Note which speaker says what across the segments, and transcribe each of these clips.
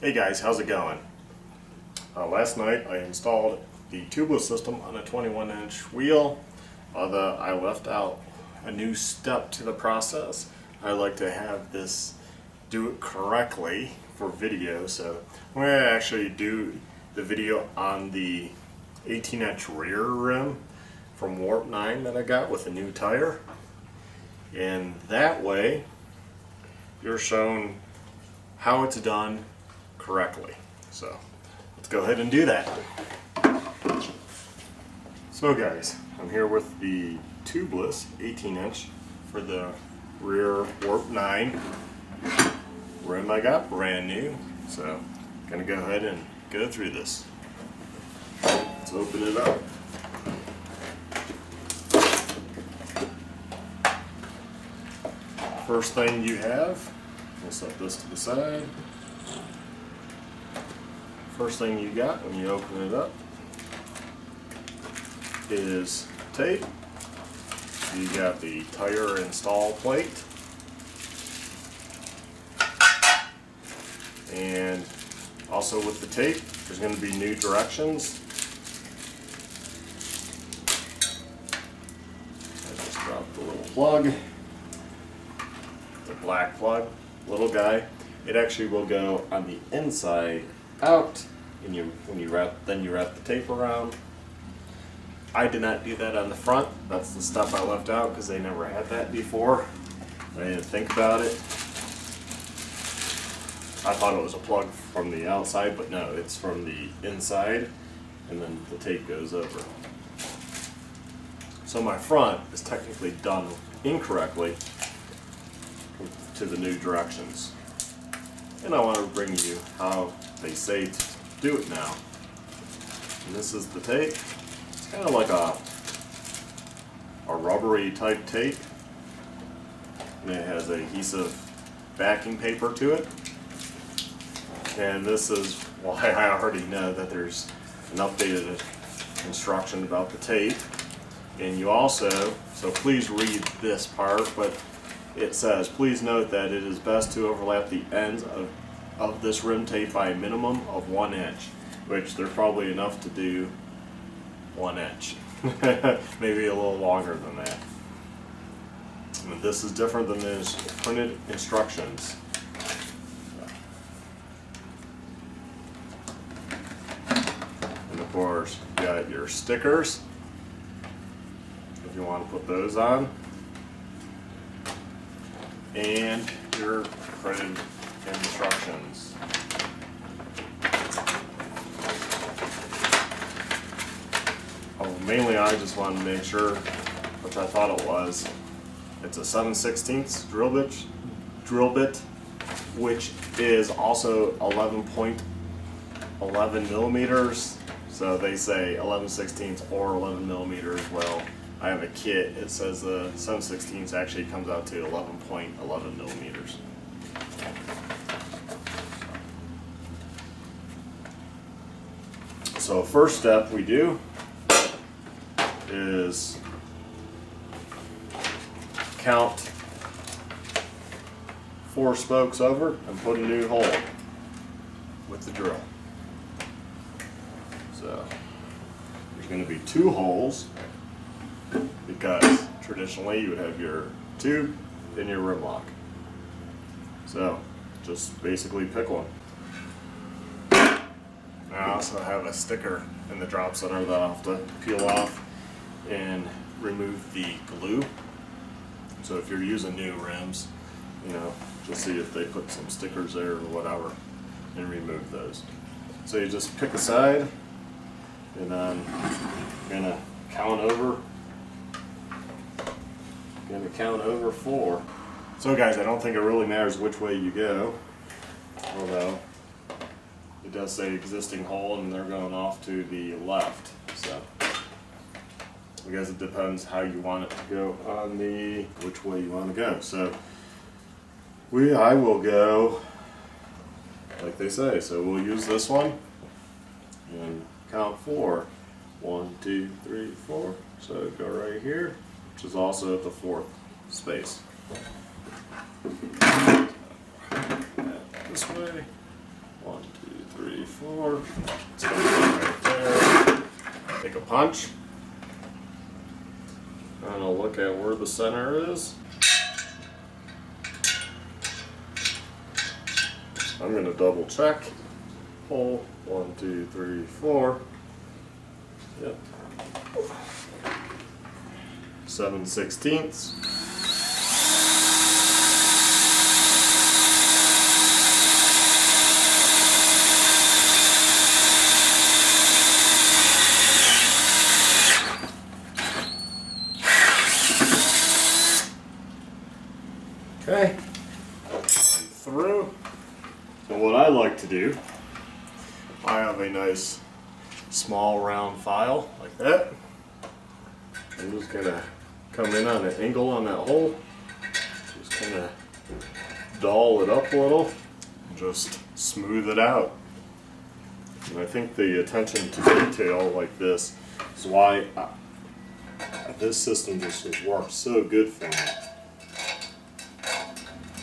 Speaker 1: Hey guys, how's it going? Last night I installed the TUBliss system on a 21-inch wheel. Although I left out a new step to the process. I like to have this do it correctly for video, so I'm going to actually do the video on the 18-inch rear rim from Warp 9 that I got with a new tire. And that way you're shown how it's done correctly. So let's go ahead and do that. So guys, I'm here with the TUBliss 18-inch for the rear Warp 9 rim I got brand new. So I'm gonna go ahead and go through this. Let's open it up. First thing you have, we'll set this to the side. First thing you got when you open it up is tape. You got the tire install plate, and also with the tape there's going to be new directions. I just dropped the little plug, the black plug, little guy. It actually will go on the inside out, and when you wrap the tape around. I did not do that on the front. That's the stuff I left out because they never had that before. I didn't think about it. I thought it was a plug from the outside, but no, it's from the inside, and then the tape goes over. So my front is technically done incorrectly to the new directions. And I want to bring you how they say to do it now. And this is the tape. It's kind of like a rubbery type tape, and it has adhesive backing paper to it. And this is why I already know that there's an updated instruction about the tape. And you also, so please read this part, but it says, please note that it is best to overlap the ends of this rim tape by a minimum of 1 inch, which there's probably enough to do 1 inch. Maybe a little longer than that. And this is different than the printed instructions. And of course, you got your stickers if you want to put those on, and your printed instructions. Mainly I just wanted to make sure, which I thought it was, it's a 7/16 drill bit, which is also 11.11 millimeters. So they say 11/16 or 11 millimeters. Well, I have a kit, it says the 7/16 actually comes out to 11.11 millimeters. So first step we do is count 4 spokes over and put a new hole with the drill. So there's going to be 2 holes because traditionally you would have your tube and your rim lock. So just basically pick one. I also have a sticker in the drop center that I'll have to peel off and remove the glue. So if you're using new rims, just see if they put some stickers there or whatever, and remove those. So you just pick a side, and then you're gonna count over 4. So guys, I don't think it really matters which way you go, although it does say existing hole and they're going off to the left. So I guess it depends how you want it to go on which way you want to go. So I will go like they say. So we'll use this one and count 4. 1, 2, 3, 4. So go right here, which is also at the 4th space. This way. 1, 4. Let's go right there. Take a punch. And I'll look at where the center is. I'm going to double check. Hole 1, 2, 3, 4. Yep. 7/16. Okay, I'm through. And what I like to do, I have a nice small round file like that. I'm just gonna come in on an angle on that hole, just kind of dull it up a little, and just smooth it out. And I think the attention to detail like this is why this system just has worked so good for me.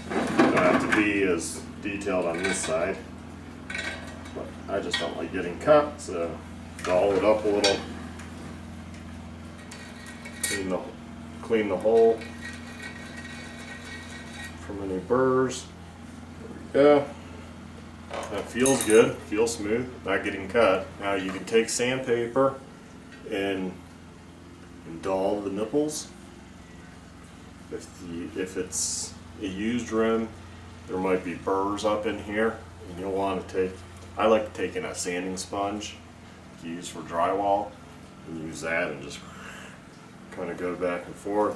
Speaker 1: I don't have to be as detailed on this side, but I just don't like getting cut, so dull it up a little. Clean the hole from any burrs. There we go. That feels good, feels smooth, not getting cut. Now you can take sandpaper and dull the nipples. If it's a used rim, there might be burrs up in here, and you'll want to take, I like taking a sanding sponge to use for drywall, and use that and just kind of go back and forth.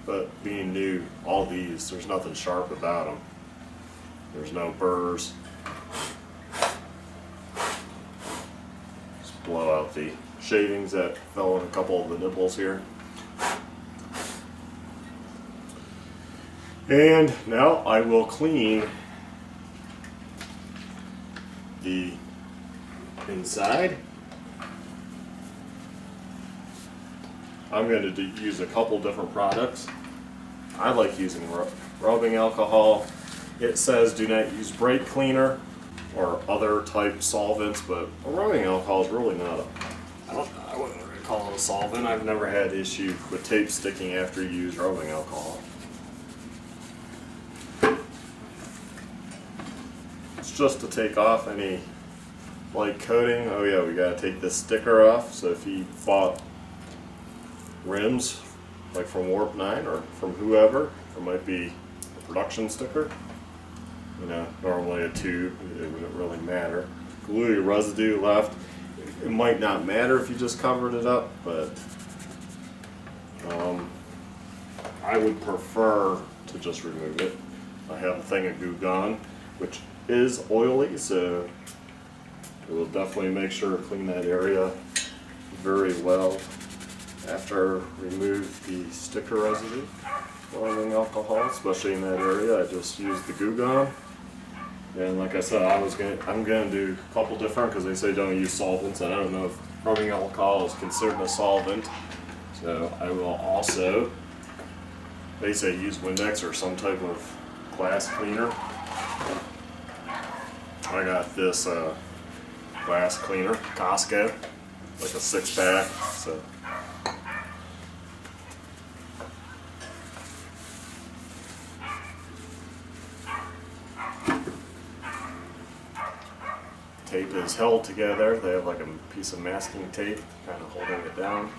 Speaker 1: But being new, all these, there's nothing sharp about them. There's no burrs. Just blow out the shavings that fell in a couple of the nipples here. And now I will clean the inside. I'm going to use a couple different products. I like using rubbing alcohol. It says do not use brake cleaner or other type solvents, but rubbing alcohol is really not I wouldn't really call it a solvent. I've never had issue with tape sticking after you use rubbing alcohol. It's just to take off any light coating. Oh yeah, we got to take this sticker off. So if you bought rims like from Warp 9 or from whoever, it might be a production sticker. You know, normally a tube, it wouldn't really matter. Glue your residue left. It might not matter if you just covered it up, but I would prefer to just remove it. I have a thing of Goo Gone, which is oily, so it will definitely make sure to clean that area very well. After I remove the sticker residue, rubbing alcohol, especially in that area, I just use the Goo Gone. And like I said, I'm gonna do a couple different, because they say don't use solvents, and I don't know if rubbing alcohol is considered a solvent. So I will also, they say use Windex or some type of glass cleaner. I got this glass cleaner, Costco, like a 6-pack. So tape is held together. They have like a piece of masking tape kind of holding it down.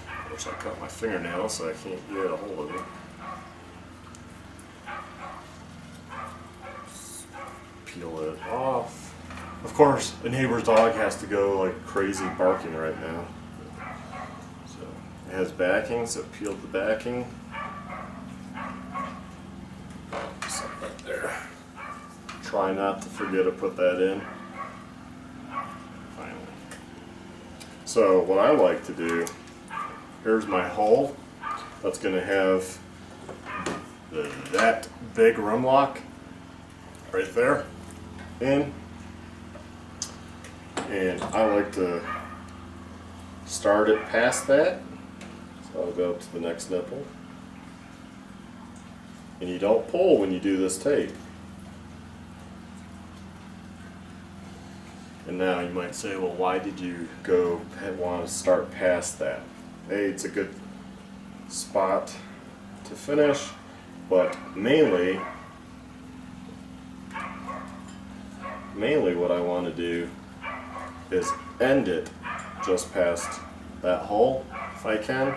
Speaker 1: Of course, I cut my fingernail, so I can't get a hold of it. Just peel it off. Of course, the neighbor's dog has to go like crazy barking right now. So it has backing, so peeled the backing. Something right there. Try not to forget to put that in. Finally. So what I like to do, here's my hole that's going to have that big rim lock right there in, and I like to start it past that. So I'll go up to the next nipple, and you don't pull when you do this tape. And now you might say, well, why did you want to start past that? Hey, it's a good spot to finish, but mainly what I want to do is end it just past that hole if I can.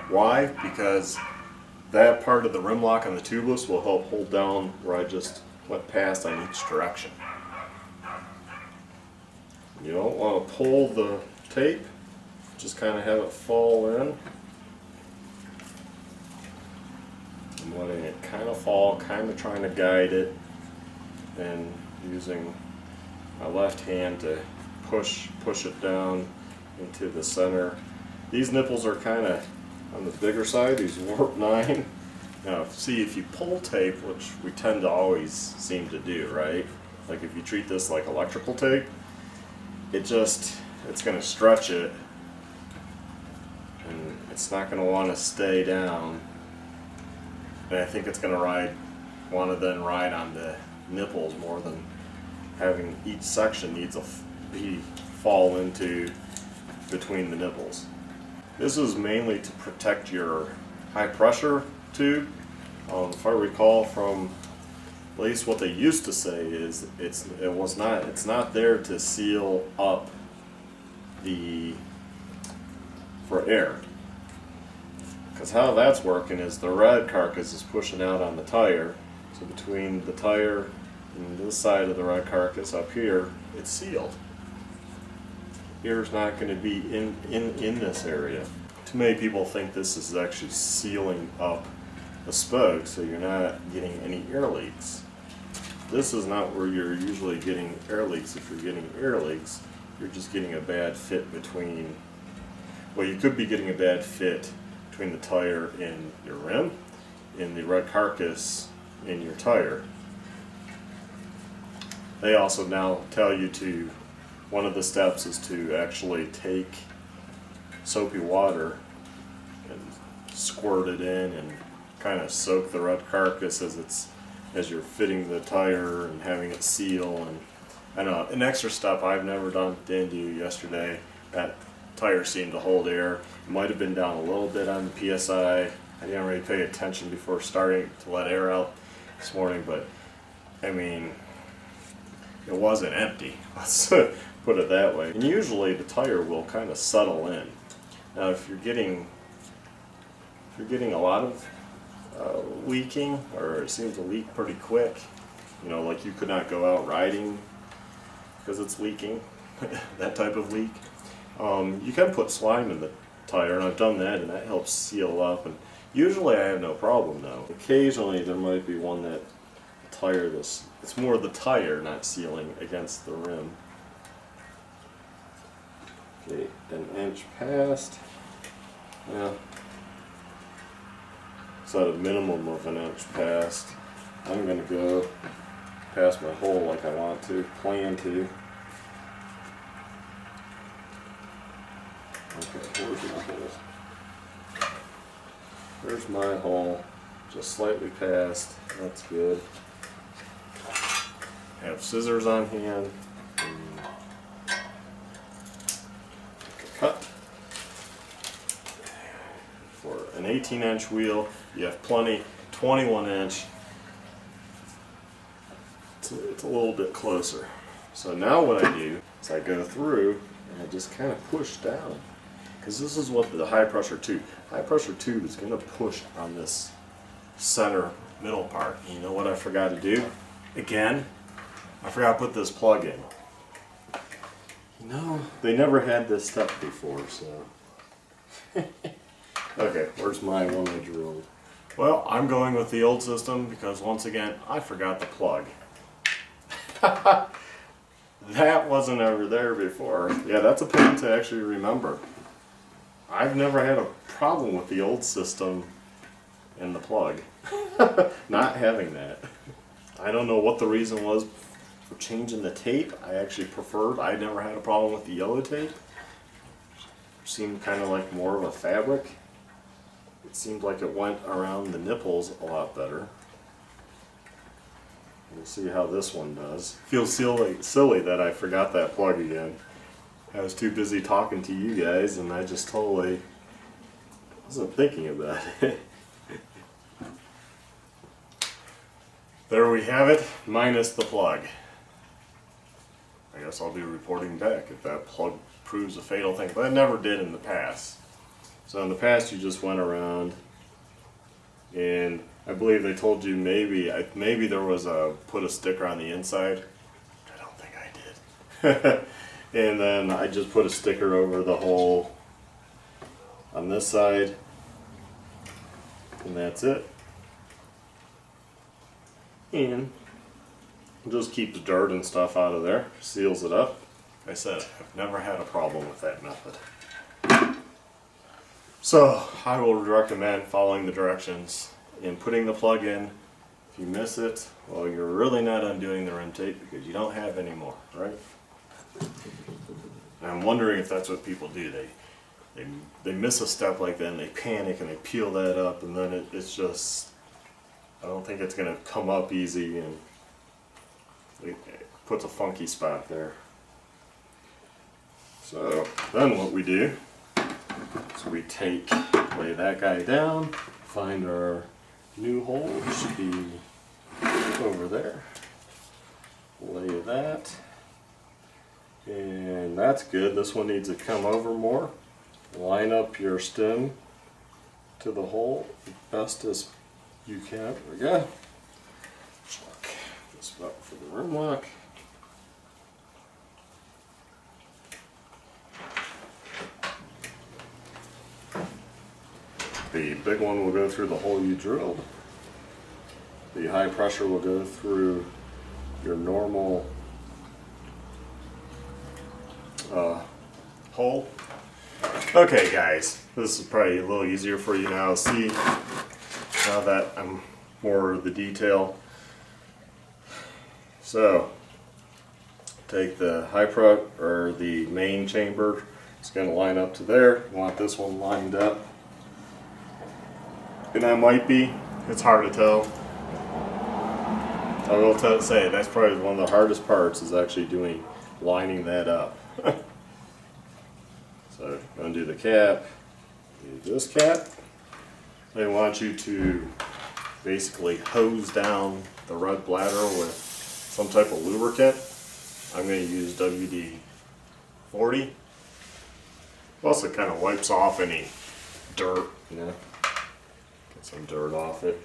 Speaker 1: Why? Because that part of the rim lock on the tubeless will help hold down where I just went past on each direction. You don't want to pull the tape, just kind of have it fall in. I'm letting it kind of fall, kind of trying to guide it, and using my left hand to push it down into the center. These nipples are kind of on the bigger side, these warp 9. Now, see, if you pull tape, which we tend to always seem to do, right? Like if you treat this like electrical tape, it's going to stretch it, and it's not going to want to stay down. And I think it's going to want to then ride on the nipples more than having each section needs to fall into between the nipples. This is mainly to protect your high pressure tube. If I recall from at least what they used to say is it's not there to seal up for air. Because how that's working is the red carcass is pushing out on the tire, so between the tire and this side of the red carcass up here, it's sealed. Air's not going to be in this area. Too many people think this is actually sealing up the spoke so you're not getting any air leaks. This is not where you're usually getting air leaks. If you're getting air leaks, you're just getting a bad fit between, well, you could be getting a bad fit between the tire and your rim, and the red carcass in your tire. They also now tell you one of the steps is to actually take soapy water and squirt it in and kind of soak the red carcass as you're fitting the tire and having it seal. And I know an extra step I've never done, didn't do yesterday. That tire seemed to hold air. It might have been down a little bit on the PSI. I didn't really pay attention before starting to let air out this morning, but I mean, it wasn't empty. Let's put it that way. And usually the tire will kind of settle in. Now, if you're getting a lot of leaking, or it seems to leak pretty quick, like you could not go out riding because it's leaking, that type of leak, you can put slime in the tire, and I've done that, and that helps seal up. And usually I have no problem though. Occasionally there might be one that it's more the tire not sealing against the rim. Okay, an inch past. Yeah. So at a minimum of an inch past, I'm going to go past my hole like I plan to. Okay, where's my hole? There's my hole, just slightly past. That's good. I have scissors on hand. Cut. For an 18-inch wheel, you have plenty. 21-inch, it's a little bit closer. So now what I do is I go through and I just kind of push down, because this is what the high pressure tube is going to push on this center middle part. And you know what I forgot to do? Again, I forgot to put this plug in. No, they never had this step before, so. Okay, where's my one I drilled? Well, I'm going with the old system because once again, I forgot the plug. That wasn't ever there before. Yeah, that's a pain to actually remember. I've never had a problem with the old system and the plug. Not having that. I don't know what the reason was for changing the tape. I never had a problem with the yellow tape. It seemed kind of like more of a fabric. It seemed like it went around the nipples a lot better. We'll see how this one does. Feels silly that I forgot that plug again. I was too busy talking to you guys and I just totally wasn't thinking about it. There we have it, minus the plug. I guess I'll be reporting back if that plug proves a fatal thing, but it never did in the past. So in the past you just went around and I believe they told you maybe there was put a sticker on the inside. I don't think I did. And then I just put a sticker over the hole on this side, and that's it. And just keep the dirt and stuff out of there, seals it up. Like I said, I've never had a problem with that method. So I will recommend following the directions and putting the plug in. If you miss it, well, you're really not undoing the rim tape because you don't have any more, right? And I'm wondering if that's what people do. They miss a step like that and they panic and they peel that up, and then it's just, I don't think it's going to come up easy, and it puts a funky spot there. So then what we do is we lay that guy down, find our new hole, it should be over there. Lay that, and that's good. This one needs to come over more. Line up your stem to the hole as best as you can. There we go. Lock this up for the rim lock. The big one will go through the hole you drilled. The high pressure will go through your normal hole. Okay guys, this is probably a little easier for you now. See, now that I'm more of the detail. So, take the or the main chamber, it's going to line up to there. You want this one lined up. And that might be, it's hard to tell. I will say that's probably one of the hardest parts, is actually lining that up. So I'm going to do the cap, do this cap. They want you to basically hose down the red bladder with some type of lubricant. I'm going to use WD-40. Plus it kind of wipes off any dirt, you know. Get some dirt off it.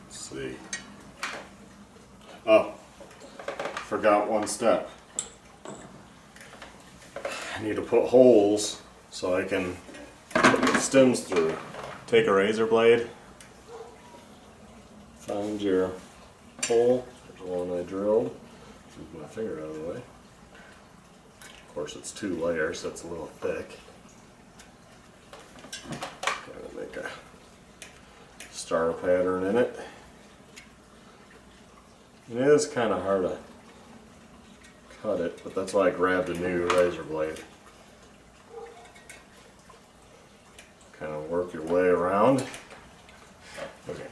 Speaker 1: Let's see. Oh, forgot one step. I need to put holes so I can put the stems through. Take a razor blade, find your hole, there's the one I drilled, move my finger out of the way. Of course it's 2 layers, so it's a little thick. Kind of make a star pattern in it. It is kind of hard to cut it, but that's why I grabbed a new razor blade. Kind of work your way around. Okay.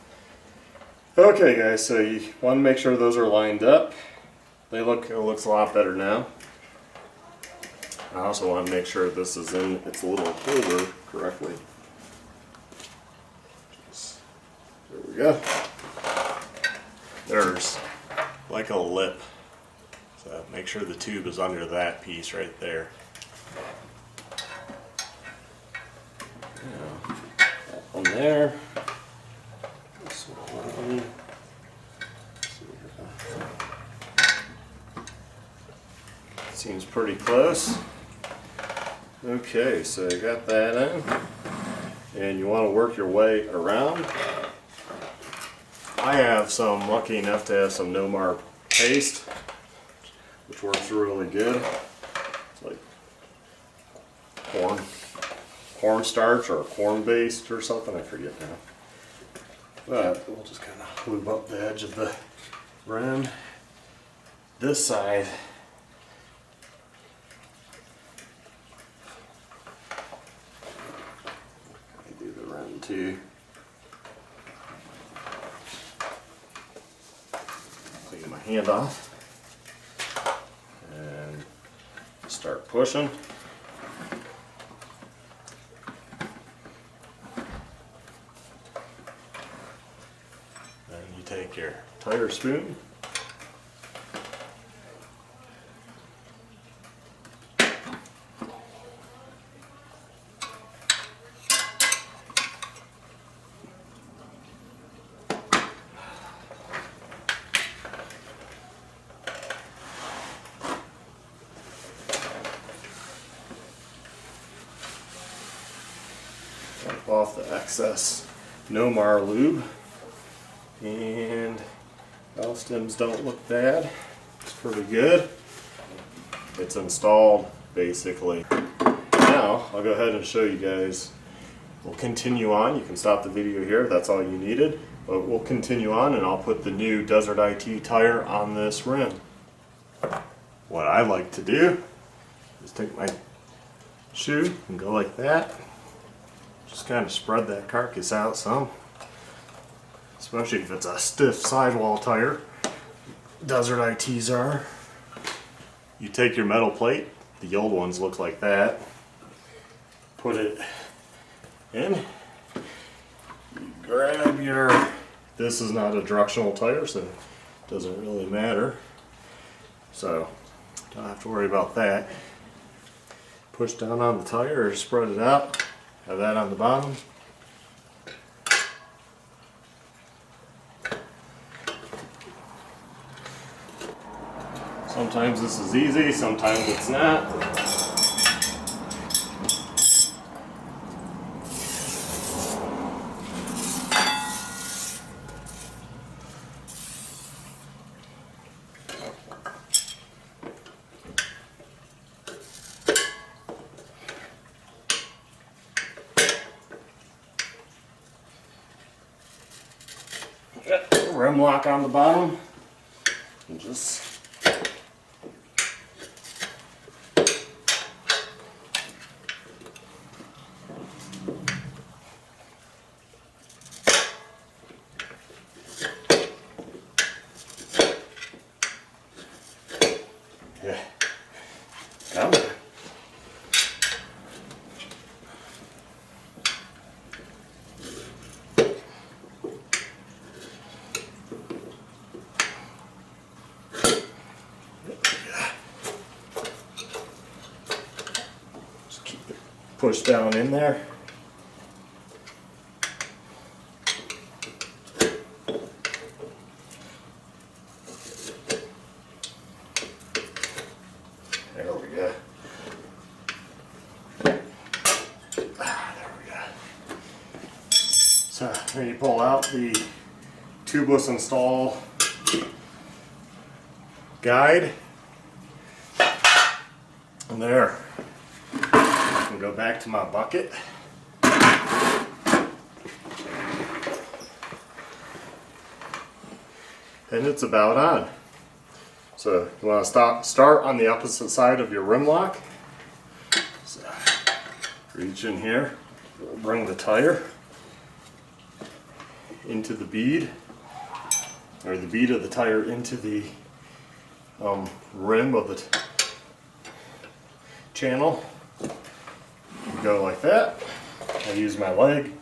Speaker 1: Okay guys, so you want to make sure those are lined up. It looks a lot better now. I also want to make sure this is in its little holder correctly. There we go. There's like a lip. So make sure the tube is under that piece right there. Yeah, that one there. This one. Seems pretty close. Okay, so you got that in, and you want to work your way around. I'm lucky enough to have some no-mark paste, which works really good. It's like cornstarch or corn based or something, I forget now. But we'll just kind of lube up the edge of the rim. This side, I do the to clean my hand off and start pushing. Then you take your tire spoon, wipe off the excess Nomar lube, and valve stems don't look bad. It's pretty good. It's installed basically. Now I'll go ahead and show you guys. We'll continue on. You can stop the video here. That's all you needed. But we'll continue on, and I'll put the new Desert IT tire on this rim. What I like to do is take my shoe and go like that. Just kind of spread that carcass out some, especially if it's a stiff sidewall tire. Desert ITs are. You take your metal plate, the old ones look like that, put it in, you grab your, this is not a directional tire, so it doesn't really matter, so don't have to worry about that. Push down on the tire or spread it out. Have that on the bottom. Sometimes this is easy, sometimes it's not. Rim lock on the bottom, and just yeah, come on. Push down in there. There we go. There we go. So then you pull out the TUBliss install guide, and there. Go back to my bucket. And it's about on. So you want to start on the opposite side of your rim lock. So reach in here, bring the tire into the bead, or the bead of the tire into the rim of the channel. Go like that. I use my leg.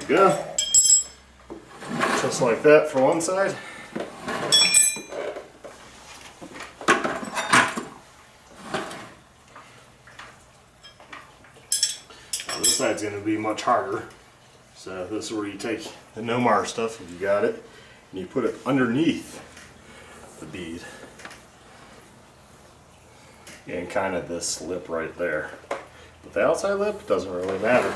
Speaker 1: Go. Just like that for one side.
Speaker 2: this side's going to be much harder. So this is where you take the Nomar stuff, if you got it, and you put it underneath the bead. And kind of this lip right there. But the outside lip doesn't really matter.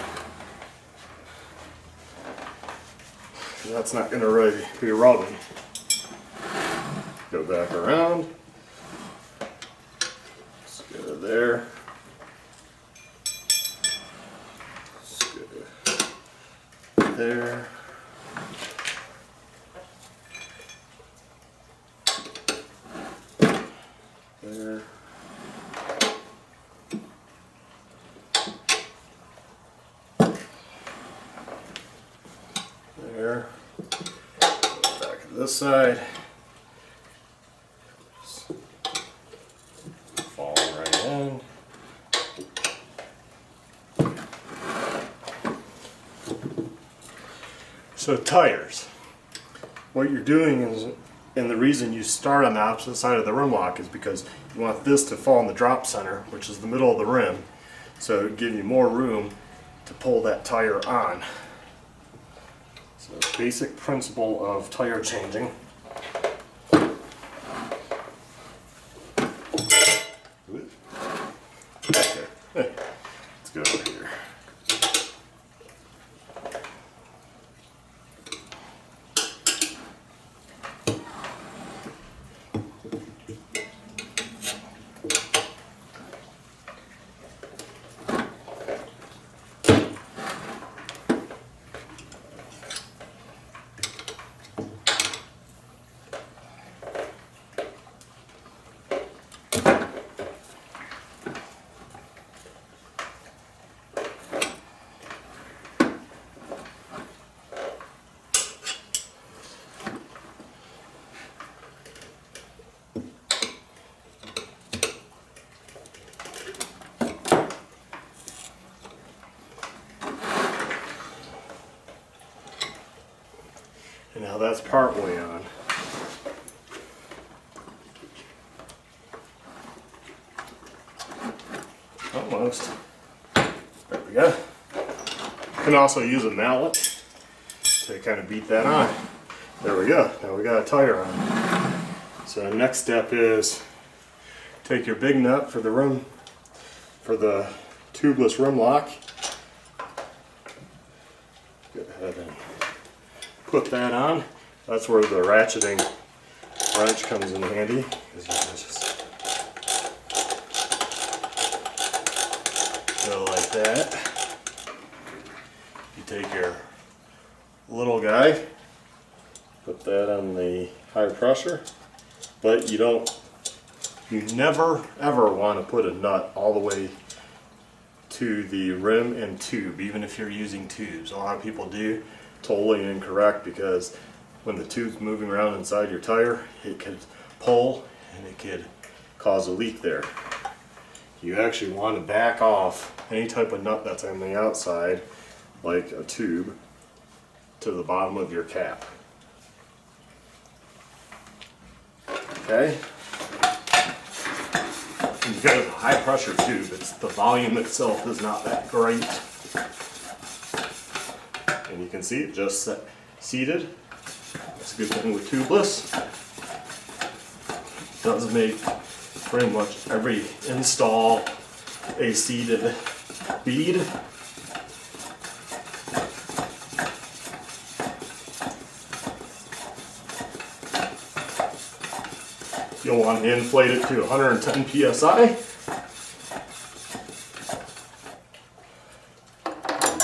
Speaker 2: That's not going to really be rubbing. Go back around. Let's go there. Let's go there. There. There. Back to this side. Falling right in. So tires. What you're doing is, and the reason you start on the opposite side of the rim lock is because you want this to fall in the drop center, which is the middle of the rim, so it'll give you more room to pull that tire on. So basic principle of tire changing. Okay, let's go over here. And now that's part way on. Almost. There we go. You can also use a mallet to kind of beat that on. There we go. Now we got a tire on. So the next step is take your big nut for the rim, for the tubeless rim lock. Go ahead and put that on. That's where the ratcheting wrench comes in handy, because you can just go like that. You take your little guy, put that on the high pressure, but you never ever want to put a nut all the way to the rim and tube, even if you're using tubes. A lot of people do. Totally incorrect, because when the tube's moving around inside your tire, it could pull and it could cause a leak there. You actually want to back off any type of nut that's on the outside, like a tube, to the bottom of your cap. Okay? You've got a high pressure tube. It's the volume itself is not that great. And you can see it just seated. That's a good thing with TUBliss. It does make pretty much every install a seated bead. You'll want to inflate it to 110 psi.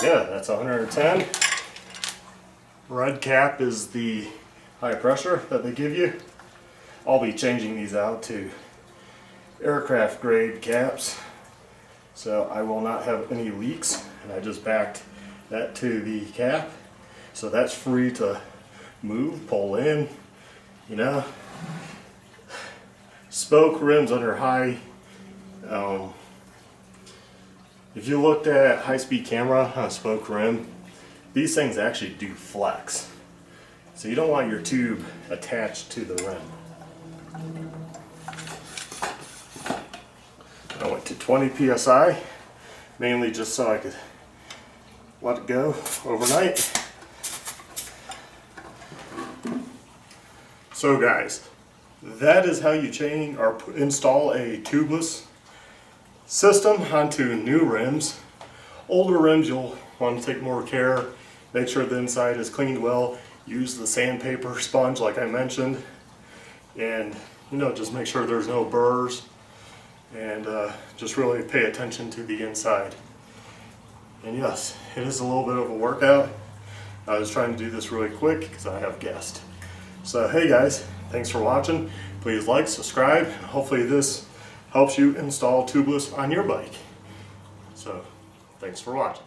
Speaker 2: Yeah, that's 110. Red cap is the high pressure that they give you. I'll be changing these out to aircraft grade caps, so I will not have any leaks, and I just backed that to the cap, so that's free to move, pull in, you know. Spoke rims under high, if you looked at high-speed camera on a spoke rim, these things actually do flex. So you don't want your tube attached to the rim. I went to 20 psi, mainly just so I could let it go overnight. So guys, that is how you change or install a tubeless system onto new rims. Older rims, you'll want to take more care, make sure the inside is cleaned well, use the sandpaper sponge like I mentioned, and just make sure there's no burrs, and just really pay attention to the inside. And yes, it is a little bit of a workout. I was trying to do this really quick because I have guests. So hey guys, thanks for watching. Please like, subscribe, and hopefully this helps you install tubeless on your bike. So thanks for watching.